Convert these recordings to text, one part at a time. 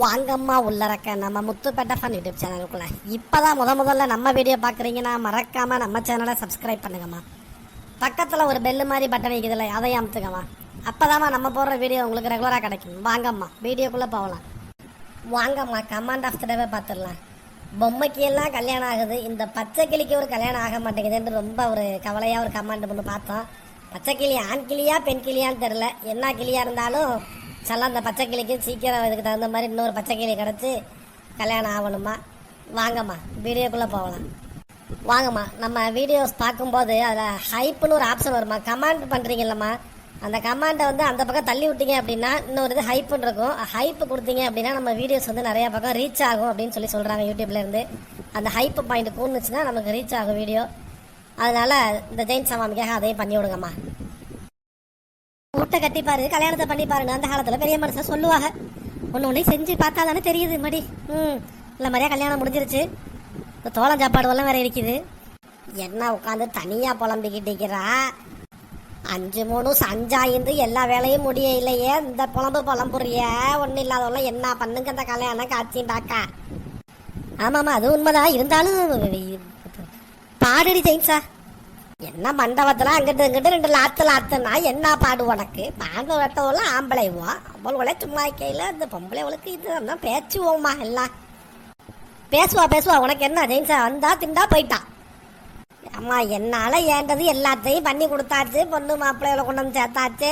வாங்கம்மா உள்ளறக்க நம்ம Muthupettai fun YouTube சேனலுக்குள்ள இப்போதான் முதல்ல நம்ம வீடியோ பார்க்குறீங்கன்னா மறக்காம நம்ம சேனலை சப்ஸ்கிரைப் பண்ணுங்கம்மா. பக்கத்தில் ஒரு பெல்லு மாதிரி பட்டன் இருக்குதுல்ல, அதையும் அமுத்துக்கம்மா. அப்போதாம்மா நம்ம போடுற வீடியோ உங்களுக்கு ரெகுலராக கிடைக்கும். வாங்கம்மா வீடியோக்குள்ளே போகலாம். வாங்கம்மா கமாண்ட் ஆஃப் த டேவே பார்த்துடலாம். பொம்மைக்கு எல்லாம் கல்யாணம் ஆகுது, இந்த பச்சை கிளிக்கு ஒரு கல்யாணம் ஆக மாட்டேங்குதுன்னு ரொம்ப ஒரு கவலையாக ஒரு கமாண்ட் ஒன்று பார்த்தோம். பச்சை கிளி ஆண் கிளியா பெண் கிளியான்னு தெரில, என்ன கிளியாக இருந்தாலும் செல்லாம் அந்த பச்சை கிளிக்கு சீக்கிரம் இதுக்கு தகுந்த மாதிரி இன்னொரு பச்சை கிளி கிடச்சி கல்யாணம் ஆகணுமா. வாங்கம்மா வீடியோக்குள்ளே போகலாம். வாங்கம்மா நம்ம வீடியோஸ் பார்க்கும்போது அதில் ஹைப்புன்னு ஒரு ஆப்ஷன் வருமா, கமெண்ட் பண்ணுறீங்கல்லம்மா, அந்த கமெண்டை வந்து அந்த பக்கம் தள்ளி விட்டீங்க அப்படின்னா இன்னொரு இது ஹைப்புன்னு இருக்கும். ஹைப்பு கொடுத்தீங்க அப்படின்னா நம்ம வீடியோஸ் வந்து நிறையா பக்கம் ரீச் ஆகும் அப்படின்னு சொல்கிறாங்க யூடியூப்லேருந்து. அந்த ஹைப்பு பாயிண்ட் கூணுச்சுன்னா நமக்கு ரீச் ஆகும் வீடியோ. அதனால் இந்த ஜெயின் சமாமிக்காக அதையும் பண்ணி விடுங்கம்மா. முட்டை கட்டிப்பாரு கல்யாணத்தை பண்ணிப்பாருன்னு அந்த காலத்தில் பெரிய மனுஷன் சொல்லுவாங்க. ஒன்று செஞ்சு பார்த்தா தானே தெரியுது மடி. இல்லை மாதிரியா கல்யாணம் முடிஞ்சிருச்சு. இந்த தோளம் சாப்பாடு எல்லாம் வேற இருக்குது. என்ன உட்காந்து தனியாக புலம்பிக்கிட்டிக்கிறா, 5-3 சஞ்சாயிருந்து எல்லா வேலையும் முடிய இல்லையே, இந்த புலம்புறிய ஒன்றும் இல்லாதவெல்லாம் என்ன பண்ணுங்க அந்த கல்யாணம் காட்சிண்டாக்கா. ஆமாம்மா அது உண்மைதான். இருந்தாலும் பாடுடி ஜெயின்ஸா, என்ன மண்டபத்தில் அங்கிட்டு இங்கிட்டு 2 லாத்துனா என்ன பாடு உனக்கு? பாடு வெட்டவெல்லாம் ஆம்பளைவா, அவளோட சும்மா இருக்கையில் இந்த பொம்பளைவளுக்கு இது பேச்சுவோம்மா. எல்லாம் பேசுவா உனக்கு என்ன ஜெயின்ஸா, வந்தா திண்டா போயிட்டான். அம்மா என்னால் ஏண்டது எல்லாத்தையும் பண்ணி கொடுத்தாச்சு, பொண்ணு மாப்பிள்ளைகளை கொண்டு வந்து சேர்த்தாச்சு.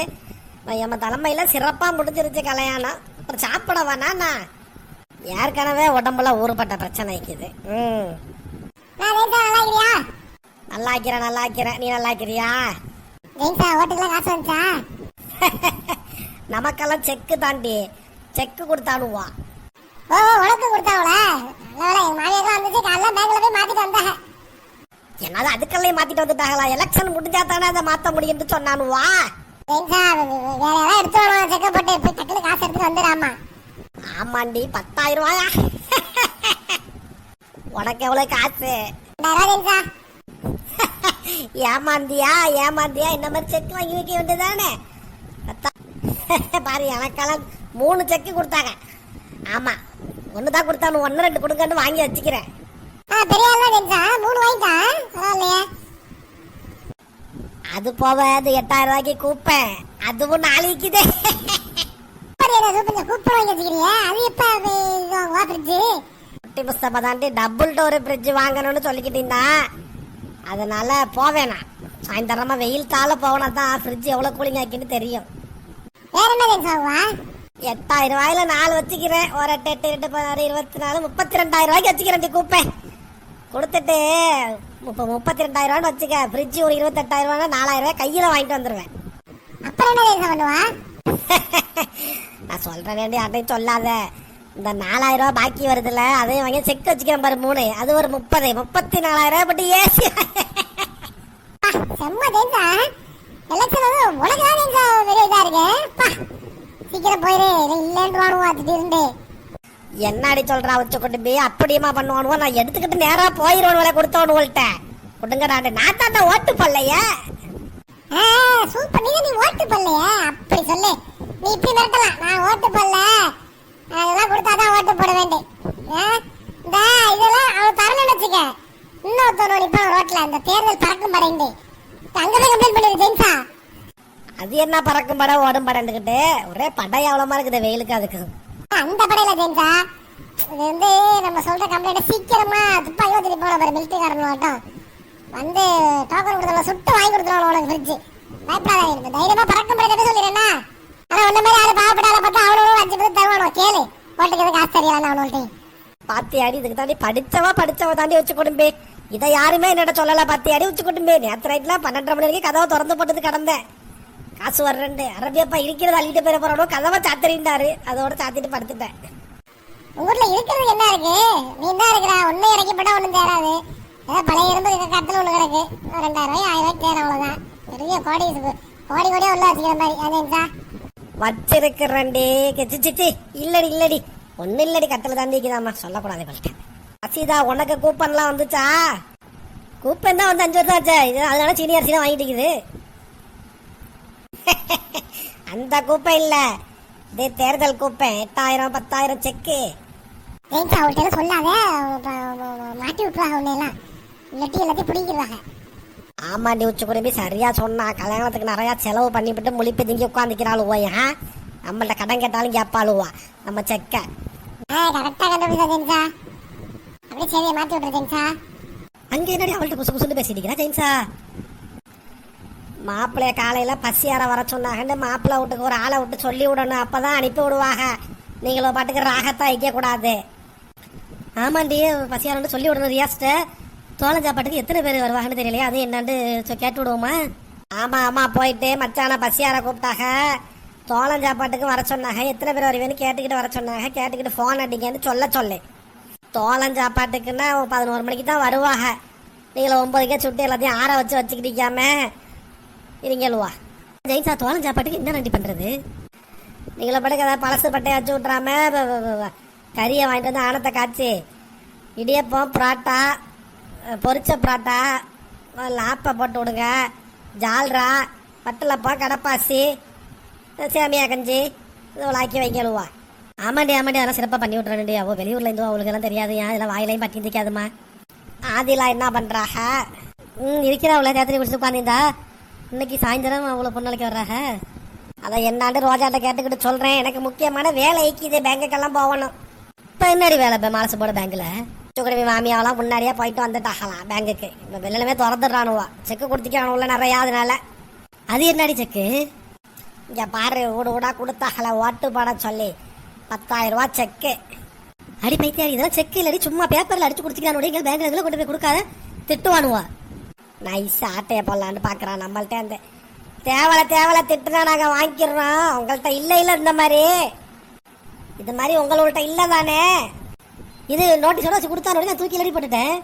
நம்ம தலைமையில் சிறப்பாக முடிஞ்சிருச்சு கல்யாணம். அப்புறம் சாப்பிட வேணா, ஏற்கனவே உடம்புல ஊறுபட்ட பிரச்சனை இருக்குது. நல்லா இருக்கிறேன். நீ நல்லா இருக்கிறியா? நமக்கெல்லாம் செக்கு தாண்டி, செக்கு கொடுத்தானுவா. என்னது அதுக்கெல்லாம் மாத்திட்டு வந்துட்டாங்களா? எலெக்ஷன் முடிஞ்சா தானே அதை மாத்த முடியும்னு சொன்னானுவா. ஆமாண்டி 10,000 ரூபாயா? உனக்கு எவ்வளவு காசு? ஏமாந்தியா இந்த மாதிரி செக் வாங்கி வைக்க வேண்டியதானே. பாரு எனக்கெல்லாம் 3 செக்கு கொடுத்தாங்க. ஆமா 1 தான் கொடுத்தானு, 1-2 கொடுங்கன்னு வாங்கி வச்சுக்கிறேன். அது போவ அது 8,000 ரூபாய்க்கு கூப்பேன், அதுவும் நாளைக்குதே. டபுள் டோர் ஃப்ரிட்ஜ் வாங்கணும்னு சொல்லிக்கிட்டு இருந்தா, அதனால போவேனா சாயந்தரமா வெயில் தாழ போவனா தான் ஃப்ரிட்ஜ் எவ்வளவு கூலிங் ஆக்கின்னு தெரியும். 8,000 ரூபாயில 4 வச்சுக்கிறேன். ஒரு 8 8 16 24 32,000 ரூபாய்க்கு வச்சுக்கிறேன். கூப்பேன் கொடுத்துட்டு 32,000 ரூபான்னு வச்சுக்க. ஃப்ரிட்ஜ் ஒரு 28,000 ரூபாய், 4,000 ரூபாய் கையில வாங்கிட்டு வந்துருவேன். நான் சொல்றேன் அட்டையும் சொல்லாத. இந்த 4,000 ரூபாய் பாக்கி வருதுல்ல, அதையும் வாங்கி செக் வச்சுக்கிறேன் பாரு 3, அது ஒரு 34,000 ரூபாய் பட்டு ஏசி. என்னடி சொல்றா வச்சு கொண்டு போய் அப்படியேமா பண்ணுவானுவோ. நான் எடுத்துக்கிட்டு நேரா போயிருவோம் கொடுத்தவனுவல்ட்ட கொடுங்கடா. நான் தாண்டா ஓட்டு போடலையே. நீ ஓட்டு போடலையே அப்படி சொல்லு. நீ இப்படி மிரட்டலாம், நான் ஓட்டு போடல, அதெல்லாம் கொடுத்தாதான் ஓட்டு போட வேண்டும். இதெல்லாம் அவன் தரணும்னு வச்சுக்க. இன்னொருத்தவனோட இப்ப ரோட்ல அந்த தேர்தல் பறக்கும் படைந்து அங்கதான் கம்ப்ளைண்ட் பண்ணிரு ஜெயின்ஸா. அது என்ன பறக்கும் படம் ஓடும் படம்னுக்கிட்டு ஒரே படம் எவ்வளவுமா இருக்குது வெயிலுக்கு. அதுக்கு அந்த படையில ஜெயின்ஸா இது வந்து நம்ம சொல்ற கம்ப்ளைண்ட் சீக்கிரமா துப்பாக்கி வச்சுட்டு போன பாரு. மிலிட்டரிக்காரன் மட்டும் வந்து டோக்கன் கொடுத்தவங்க சுட்டு வாங்கி கொடுத்துருவாங்க உனக்கு ஃப்ரிட்ஜ். பயப்படாத, தைரியமா பறக்கும் படையில சொல்லிடுறேன்னா. ஆனா ஒன்ன மாதிரி ஆளு பாவப்பட்டால பார்த்தா அவனோட 5 பேர் தருவானோ. கேளு ஓட்டுக்கு எதுக்கு காசு தெரியல அவனோட பாத்தியாடி. இதுக்கு தாண்டி படிச்சவ தாண்டி வச்சு கொடும்பே. இதை யாருமே என்னோட சொல்லல. பாத்தியாடி வச்சு கொடும்பே. நேற்று நைட்ல 12:30 மணி வரைக்கும் கதவை திறந்து போட்டது கடந்தேன். காசு வர்றேன் அரபியப்பா இருக்கிறது அள்ளிட்டு போயிட போறோம். கதவை சாத்திரிண்டாரு, அதோட சாத்திட்டு படுத்துட்டேன். ஊர்ல இருக்கிறது என்ன இருக்கு? நீ தான் இருக்கிற ஒன்னும் இறக்கப்பட்டா ஒண்ணும் தேராது. ஏதாவது பழைய இரும்பு கட்டல ஒண்ணு கிடக்கு. 2,000 ரூபாய் 1,000 ரூபாய்க்கு தேரும், அவ்வளவுதான். பெரிய கோடியா உள்ள வச்சுக்கிற மாதிரி. அதேன்சா வச்சிருக்கிறேன்டி. சிச்சி இல்லடி ஒன்னும் இல்லடி, கட்டல தாண்டிக்குதாம்மா, சொல்லக்கூடாது பண்ணிட்டேன். அசிதா உனக்கு கூப்பன்லாம் வந்துச்சா? கூப்பன் தான் வந்து 5 வருஷம் ஆச்சு. அதனால சீனி அரிசி தான் வாங்கிட்டு இருக்குது. அந்த கூப்பன் இல்ல, இதே தேர்தல் கூப்பேன் 8000 10,000 செக்கு. ஜெயின்ஸா அவள்கிட்ட சொல்லாத, மாட்டி விட்டுருவாங்க உன்னையெல்லாம், இல்லாட்டி எல்லாத்தையும் பிடிக்கிடுவாங்க. ஆமாண்டி உச்சக்குருவி சரியா சொன்னா. கல்யாணத்துக்கு நிறையா செலவு பண்ணிவிட்டு முழிப்பு திங்கி உட்காந்துக்கிறாளுவோயா. நம்மள்ட்ட கடன் கேட்டாலும் கேட்பாளுவா நம்ம செக்க. கரெக்டாக கண்டுபிடிச்சா ஜெயின்ஸா. அப்படியே சரியா மாட்டி விட்டுரு ஜெயின்ஸா. அங்கே என்னடி அவள்கிட்ட புசு புசுன்னு பேசிட்டு ஜெயின்ஸா. மாப்பிள்ளைய காலையில பசியார வர சொன்னாங்கன்னு மாப்பிள்ளை வீட்டுக்கு ஒரு ஆளை விட்டு சொல்லி விடணும், அப்பதான் அனுப்பி விடுவாங்க. நீங்களும் பாட்டுக்கு ராகத்தான் வைக்க கூடாது. ஆமாண்டி பசியாரன்னு சொல்லி விடணும். ரியாஸ்ட தோளம் சாப்பாட்டுக்கு எத்தனை பேர் வருவாங்கன்னு தெரியலையா, அது என்னன்னு கேட்டு விடுவோமா? ஆமா ஆமா போயிட்டு மச்சான பசியார கூப்பிட்டாங்க, தோளம் சாப்பாட்டுக்கு வர சொன்னாங்க, எத்தனை பேர் வருவேன்னு கேட்டுக்கிட்டு வர சொன்னாங்க. கேட்டுக்கிட்டு ஃபோன் அடிங்கன்னு சொல்லு. தோளம் சாப்பாட்டுக்குன்னா 11 மணிக்கு தான் வருவாங்க. நீங்களும் 9க்கே சுட்டு எல்லாத்தையும் ஆற வச்சுக்கிட்டிக்காம இருங்கல்வா. ஜெயின்ஸா தோளம் சாப்பாட்டுக்கு என்ன நண்டி பண்றது? நீங்கள பாட்டுக்கு ஏதாவது பழசு பட்டையை வச்சு விட்றாம கறியை வாங்கிட்டு வந்து ஆணத்தை காய்ச்சி இடியப்பம் புராட்டா பொரிச்ச புராட்டா லாப்பை போட்டு விடுங்க, ஜால்ரா பட்டலப்பா கடப்பாசி சேமியா கஞ்சி இவ்வளோ ஆக்கி வைக்கலுவா. ஆமாண்டி அதெல்லாம் சிறப்பாக பண்ணி விட்றேன்டி. அவள் வெளியூரில் இருந்தோ அவளுக்கு எல்லாம் தெரியாது, ஏன் இதெல்லாம் வாயிலையும் பட்டி திக்காதுமா. ஆதிலாம் என்ன பண்ணுறாங்க? இருக்கிறாவுல தேத்திரி குடிச்சு உட்காந்துருந்தா. இன்னைக்கு சாயந்தரம் அவ்வளோ பொண்ணாளைக்கு வர்றாங்க. அதை என்னாண்டு ரோஜாட்ட கேட்டுக்கிட்டு சொல்கிறேன். எனக்கு முக்கியமான வேலை ஐக்கிது, பேங்குக்கெல்லாம் போகணும். இப்போ என்னடி வேலை மாசு போட பேங்கில்? சுக்கரவி மாமியாவெல்லாம் முன்னாடியே போயிட்டு வந்துட்டாகலாம் பேங்குக்கு. இப்போ வெளிலமே திறந்துடுறானுவா, செக்கு கொடுத்துக்கானுல நிறையா. அதனால அது என்னடி செக்கு? இங்கே பாரு ஊடா கொடுத்தாகல ஓட்டு போட சொல்லி 10,000 ரூபா செக்கு. அடி பைத்தியாடி, இதெல்லாம் செக்கு இல்லடி, சும்மா பேப்பரில் அடிச்சு கொடுத்துக்கிறானோட எங்கள் பேங்க்ல இதெல்லாம் கொண்டு போய் கொடுக்காத திட்டுவானுவா. நைஸ் ஆட்டையை போடலான்னு பார்க்குறான். நம்மள்ட்ட அந்த தேவலை திட்டுனா நாங்கள் வாங்கிக்கிறோம். உங்கள்கிட்ட இல்லை இந்த மாதிரி இது மாதிரி உங்கள்கிட்ட இல்லை தானே? இது நோட்டீஸோட வச்சு கொடுத்தானோட நான் தூக்கி அடி போட்டுட்டேன்.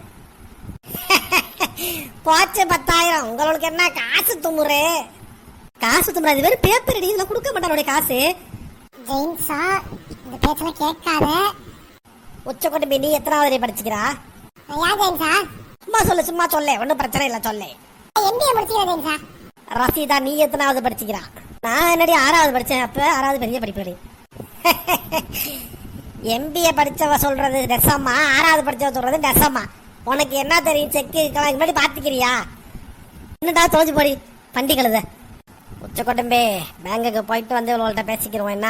போச்சு 10,000. உங்களுக்கு என்ன காசு துமுறு? காசு துமுறா? இது வேறு பேப்பர் அடி, இதெல்லாம் கொடுக்க மாட்டானோட காசு. ஜெயின்ஸா இந்த பேச்செல்லாம் கேட்காத. உச்சக்கோட்டை நீ எத்தனாவது படிச்சுக்கிறா? யார் ஜெயின்ஸா? சும்மா சொல்லு, ஒன்றும் பிரச்சனை இல்லை சொல்லு. எம்பிஏ படிச்சுக்கிறேன் ஜெயின்ஸா. ரசீதா நீ எத்தனாவது படிச்சுக்கிறா? நான் என்னடி 6வது படித்தேன். அப்போ 6வது பெரிய படிப்பு. எம்பிஏ படித்தவ சொல்றது நெசமா, 6வது படித்தவ சொல்றது நெசமா? உனக்கு என்ன தெரியும்? செக்கு முன்னாடி பார்த்துக்கிறியா? என்னடா தொலைஞ்சு போடி பண்டி கழுத. உச்சக்கோட்டம்பே பேங்குக்கு போயிட்டு வந்து இவங்கள்ட்ட பேசிக்கிறோம். என்ன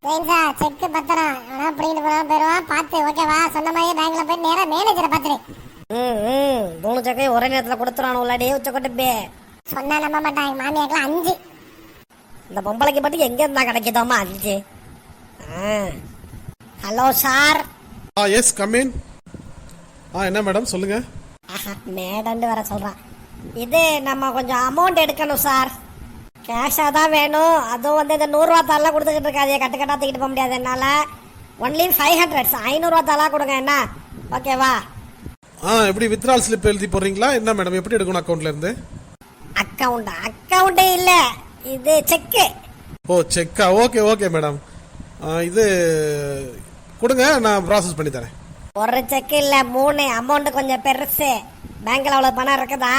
ஜெயின்ஸா செக்கு பத்திரம் ஆனால் அப்படின்ட்டு போயிடுவான். பார்த்து ஓகேவா? சொன்ன மாதிரி பேங்க்ல போய் நேராக மேனேஜரை பார்த்துரு. 3 செக்கை ஒரே நேரத்தில் கொடுத்துறானுள்ளடே உச்சக்கோட்டம்பே. சொன்னா நம்ப மாட்டாங்க. மாமியாக்கெல்லாம் 5. இந்த பொம்பளைக்கு மட்டும் எங்க இருந்தா கிடைக்குதாமா 5? Hello sir. Yes come in. என்ன மேடம் சொல்லுங்க. மேடம்னு வர சொல்றான். இது நம்ம கொஞ்சம் அமௌண்ட் எடுக்கணும் சார். கேஷா தான் வேணும். அதுவும் வந்து இந்த 100 ரூபா தாளெல்லாம் கொடுத்துக்கிட்டு இருக்காது, கட்டா தூக்கிட்டு போக முடியாது என்னால. ஒன்லி 500 500 ரூபா தாளா கொடுங்க. என்ன ஓகேவா? எப்படி வித்ட்ரால் ஸ்லிப் எழுதி போடுறீங்களா என்ன மேடம்? எப்படி எடுக்கணும் அக்கவுண்ட்ல இருந்து? அக்கவுண்டே இல்ல, இது செக்கு. ஓ செக்கா? ஓகே மேடம், இது கொடுங்க, நான் ப்ராசஸ் பண்ணி தரேன். ஒரு செக்கு இல்ல 3. அமௌண்ட் கொஞ்சம் பெருசு. பேங்க்ல அவ்வளவு பணம் இருக்குதா?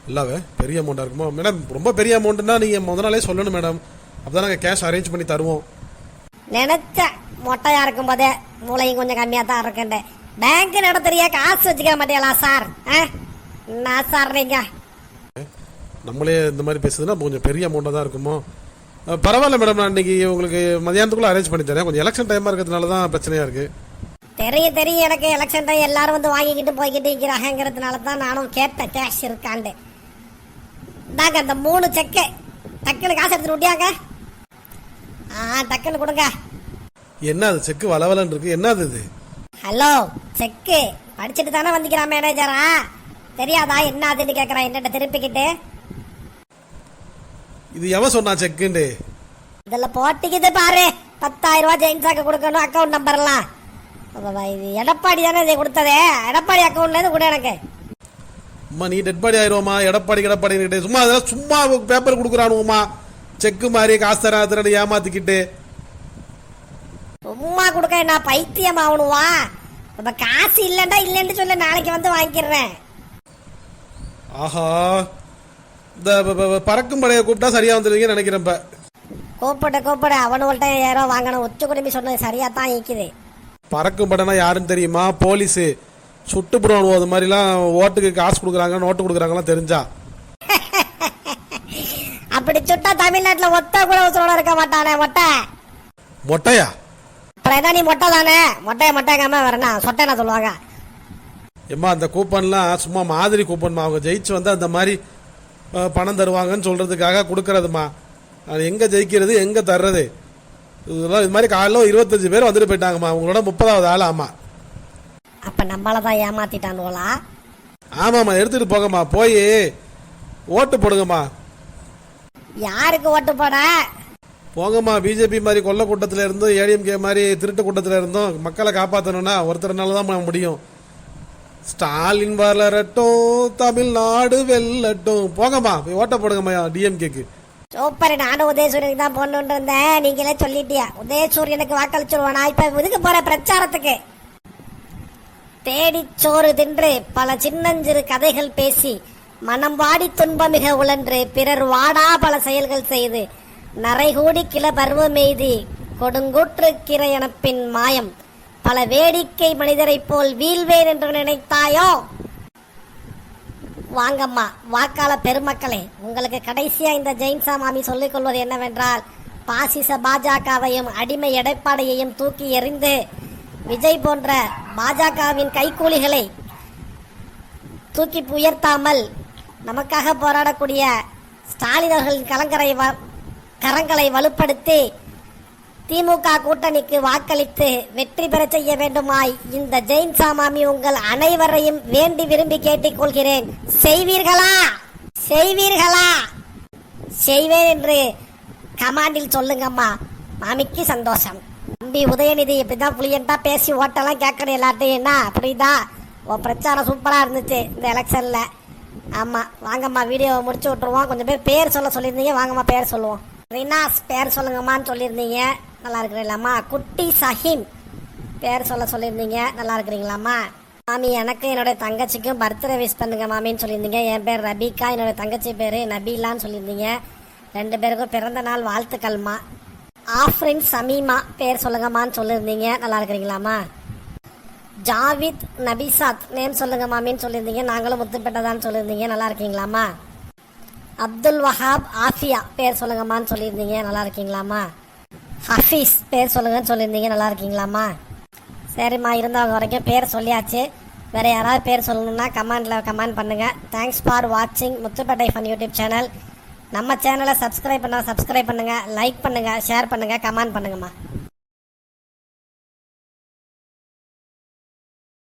இல்லவே பெரிய அமௌண்டா இருக்குமா மேடம்? ரொம்ப பெரிய அமௌண்ட்னா நீங்க முத நாளே சொல்லணும் மேடம், அப்பதான் நாங்க கேஷ் அரேஞ்ச் பண்ணி தருவோம். நினைச்ச மொட்டையா இருக்கும் போதே மூளையும் கொஞ்சம் கம்மியா தான் இருக்குண்டு. பேங்க் நடத்துறியா? காசு வச்சுக்க மாட்டியாளா சார்? நான் சார் நீங்க நம்மளே இந்த மாதிரி பேசுதுன்னா கொஞ்சம் பெரிய அமௌண்டா தான் இருக்குமோ? பரவாயில்ல மேடம், நான் இன்னைக்கு உங்களுக்கு மதியானத்துக்குள்ள அரேஞ்ச் பண்ணி தரேன். கொஞ்சம் எலெக்ஷன் டைமா இருக்கிறதுனால தான் பிரச்சனையா இருக்கு. தெரியும் எனக்கு. எலெக்ஷன் டைம் எல்லாரும் வந்து வாங்கிக்கிட்டு போய்கிட்டு இருக்கிறாங்கிறதுனால தான் நானும் கேட்டேன் கேஷ் இருக்காண்டு. இந்தாங்க அந்த 3 செக்கு, டக்குன்னு காசு எடுத்துட்டு விட்டியாங்க. டக்குன்னு கொடுங்க. என்ன அது செக்கு வளவலன்னு இருக்கு? என்னது இது? ஹலோ செக்கு படிச்சுட்டு தானே வந்துக்கிறான் மேனேஜரா? தெரியாதா என்ன அதுன்னு கேட்கறான் என்னட்ட திருப்பிக்கிட்டு. இது எவன் சொன்னா செக்குண்டு? இதுல போட்டிக்குது பாரு. 10,000 ரூபாய் ஜெயின்ஸாக்கு கொடுக்கணும். அக்கௌண்ட் நம்பர்லாம் இது எடப்பாடி தானே இதை கொடுத்ததே. எடப்பாடி அக்கௌண்ட்ல இருந்து கூட எனக்கு. அம்மா நீ டெட் பாடி ஆயிருவோமா? எடப்பாடி சும்மா அதெல்லாம் சும்மா பேப்பர் கொடுக்குறானுமா செக்கு மாதிரி காசு தர ஏமாத்திக்கிட்டு. சும்மா கொடுக்க நான் பைத்தியம் ஆகணுவா? இப்ப காசு இல்லன்னு சொல்ல, நாளைக்கு வந்து வாங்கிக்கிறேன். ஆஹா, இந்த பறக்கும் படையை கூப்பிட்டா சரியா வந்துருவீங்கன்னு நினைக்கிறேன். கூப்பிடு அவனுங்கள்ட்ட யாரோ வாங்கணும். உச்சி குடும்பி சொன்னது சரியா தான் இருக்குது. பறக்கும் படனா யாருன்னு தெரியுமா? போலீஸு சுட்டு போடுவானுவோ. அது மாதிரிலாம் ஓட்டுக்கு காசு கொடுக்குறாங்க, நோட்டு கொடுக்குறாங்கலாம் தெரிஞ்சா. அப்படி சுட்டா தமிழ்நாட்டுல ஒத்த கூட உசுரோட இருக்க மாட்டானே மொட்டை. மொட்டையா? அப்புறம் என்ன நீ மொட்டை தானே? மொட்டையாம வரனா சொட்டைனா சொல்லுவாங்க. ஏம்மா அந்த கூப்பன்லாம் சும்மா மாதிரி கூப்பன்மா. அவங்க ஜெயிச்சு வந்து அந்த மாதிரி பணம் தருவாங்கன்னு சொல்றதுக்காக கொடுக்கறதுமா. அது எங்க ஜெயிக்கிறது எங்க தர்றது? இதெல்லாம் இது மாதிரி காலையில் 25 பேர் வந்துட்டு போயிட்டாங்கம்மா. உங்களோட 30வது ஆள். ஆமா. அப்ப நம்மளதான் ஏமாத்திட்டானுங்களா? ஆமாம்மா, எடுத்துட்டு போங்கம்மா. போய் ஓட்டு போடுங்கம்மா. யாருக்கு ஓட்டு போட? போங்கம்மா. பிஜேபி மாதிரி கொள்ள கூட்டத்தில் இருந்தும் ஏடிஎம்கே மாதிரி திருட்டு கூட்டத்தில் இருந்தும் மக்களை காப்பாற்றணும்னா ஒருத்தர்னால தான் முடியும். ஸ்டாலின் வளரட்டும், தமிழ்நாடு வெல்லட்டும். போங்கம்மா, போய் ஓட்ட போடுங்கம்மா டிஎம்கேக்கு. சூப்பர். நானும் உதயசூரியனுக்கு தான் போடணுன்னு இருந்தேன். நீங்களே சொல்லிட்டியா. உதயசூரியனுக்கு வாக்களிச்சிருவானா? இப்ப இதுக்கு போற பிரச்சாரத்துக்கு. தேடிச்சோறு தின்று பல சின்னஞ்சிறு கதைகள் பேசி மனம் வாடி துன்பமிக உழன்று பிறர் வாடா பல செயல்கள் செய்து நரைகூடி கிள பருவமெய்தி கொடுங்கூற்று கிரையனப்பின் மாயம் பல வேடிக்கை மனிதரைப் போல் வீழ்வேன் என்று நினைத்தாயோ? வாங்கம்மா வாக்காள பெருமக்களே, உங்களுக்கு கடைசியா இந்த ஜெயின்சா மாமி சொல்லிக் கொள்வது என்னவென்றால், பாசிச பாஜகவையும் அடிமை எடப்பாடியையும் தூக்கி எறிந்து விஜய் போன்ற பாஜகவின் கைக்கூலிகளை தூக்கி உயர்த்தாமல் நமக்காக போராடக்கூடிய ஸ்டாலின் அவர்களின் கரங்களை வலுப்படுத்தி திமுக கூட்டணிக்கு வாக்களித்து வெற்றி பெற செய்ய வேண்டுமாய் இந்த ஜெயின்சா மாமி உங்கள் அனைவரையும் வேண்டி விரும்பி கேட்டுக்கொள்கிறேன். செய்வீர்களா? செய்வேன் என்று கமாண்டில் சொல்லுங்கம்மா. மாமிக்கு சந்தோஷம். தம்பி உதயநிதி இப்படிதான் புளியன்ட்டா பேசி ஓட்டெல்லாம் கேட்கணும் எல்லாத்தையும். என்ன புரியுதா? உன் பிரச்சாரம் சூப்பரா இருந்துச்சு இந்த எலெக்ஷன்ல. ஆமா வாங்கம்மா, வீடியோ முடிச்சு விட்டுருவோம். கொஞ்சம் பேர் சொல்ல சொல்லியிருந்தீங்க, வாங்கம்மா பேர் சொல்லுவோம். ரினாஸ் பேர் சொல்லுங்கம்மான்னு சொல்லியிருந்தீங்க, நல்லா இருக்கிறீங்களாம்மா. குட்டி சஹீம் பேர் சொல்ல சொல்லியிருந்தீங்க, நல்லா இருக்கிறீங்களாம்மா. மாமி எனக்கு என்னோட தங்கச்சிக்கும் பர்த்டே விஷ் பண்ணுங்க மாமின்னு சொல்லியிருந்தீங்க. என் பேர் ரபிகா, என்னோட தங்கச்சி பேர் நபீலான்னு சொல்லியிருந்தீங்க. 2 பேருக்கும் பிறந்த நாள் வாழ்த்துக்கள்மா. ஆஃப்ரின் சமீமா பேர் சொல்லுங்கம்மான்னு சொல்லியிருந்தீங்க, நல்லா இருக்கிறீங்களாம்மா. ஜாவித் நபிசாத் நேம் சொல்லுங்க மாமின்னு சொல்லியிருந்தீங்க, நாங்களும் முத்துப்பேட்டதான்னு சொல்லியிருந்தீங்க, நல்லா இருக்கீங்களாம்மா. அப்துல் வஹாப் ஆஃபியா பேர் சொல்லுங்கம்மான்னு சொல்லியிருந்தீங்க, நல்லா இருக்கீங்களாம்மா. ஹஃபீஸ் பேர் சொல்லுங்கன்னு சொல்லியிருந்தீங்க, நல்லா இருக்கீங்களாம்மா. சரிம்மா, இருந்தவங்க வரைக்கும் பேர் சொல்லியாச்சு. வேற யாராவது பேர் சொல்லணும்னா கமெண்ட் பண்ணுங்க. தேங்க்ஸ் ஃபார் வாட்சிங் முத்துப்பேட்டை ஃபன் யூடியூப் சேனல். நம்ம சேனலை சப்ஸ்கிரைப் பண்ணுங்க, லைக் பண்ணுங்க, ஷேர் பண்ணுங்க, கமெண்ட் பண்ணுங்கம்மா.